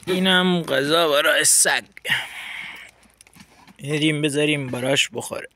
اینم غذا برای سگ، بریم بذاریم براش بخوره.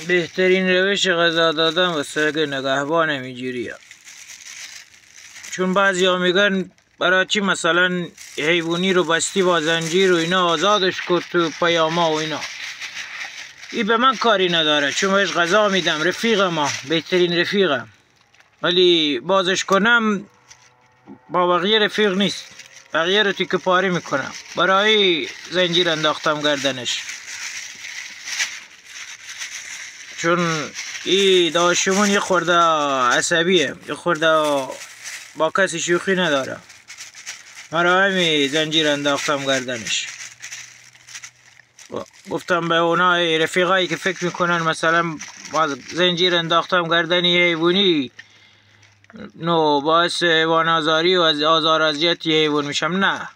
بهترین روش غذا دادن و سگ نگهبان اینجوریه. چون بعضی ها میگن برای چی مثلا حیوانی رو بستی با زنجیر و اینا، آزادش کن تو پیاما و اینا. این به من کاری نداره، چون بهش غذا میدم، رفیق ما، بهترین رفیقم. ولی بازش کنم با بقیه رفیق نیست، بقیه رو تیکه پاره میکنم. برای زنجیر انداختم گردنش، چون این داشمون یه خورده عصبیه، یه خورده با کسی شوخی نداره. مرا همی زنجیر انداختم گردنش. گفتم به اونای رفیقایی که فکر میکنن مثلا زنجیر انداختم گردنی حیوانی نو باعث وانازاری و از آزار اذیت حیوان میشم، نه.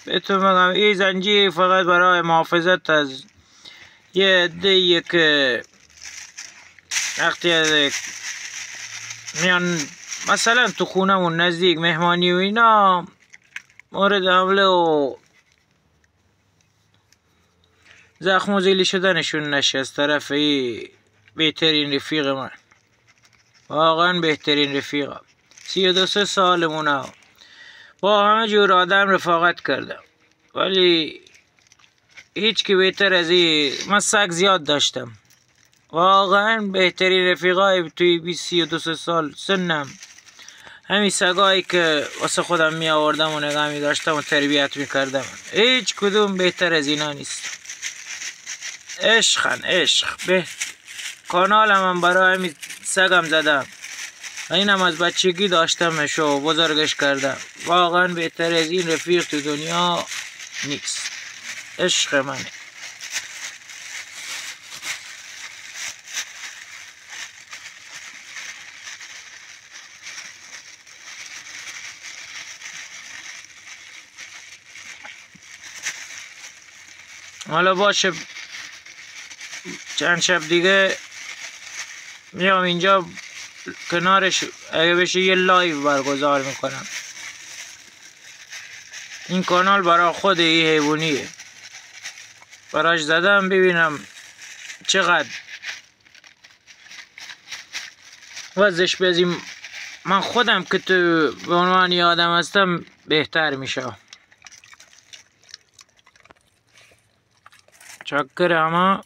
بهتون میگم این زنجیر فقط برای محافظت از یه عده‌ای که وقتی میان مثلا تو خونمون نزدیک مهمانی و اینا مورد حمله و زخم و زیلی شدنشون نشه از طرف ای بهترین رفیق من. واقعا بهترین رفیقم. 32 سالمونه، با همه جور آدم رفاقت کردم، ولی هیچ که بهتر از این. من سگ زیاد داشتم، واقعا بهترین رفیقای توی 32 سال سنم همین سگایی که واسه خودم می آوردم و نگاه می داشتم و تربیت می کردم. هیچ کدوم بهتر از اینا نیست. عشقن، عشق. به کانال من برای همین سگم زدم، اینم از بچگی داشتمش و بزرگش کردم. واقعا بهتر از این رفیق تو دنیا نیست. عشق منه. حالا باشه، چند شب دیگه میام اینجا کنارش اگه بشه یه لایو برگزار میکنم. این کانال برای خود این حیوانیه، براش زدم ببینم چقدر وزش بزیم من خودم که تو به عنوان آدم هستم بهتر میشه. چکر اما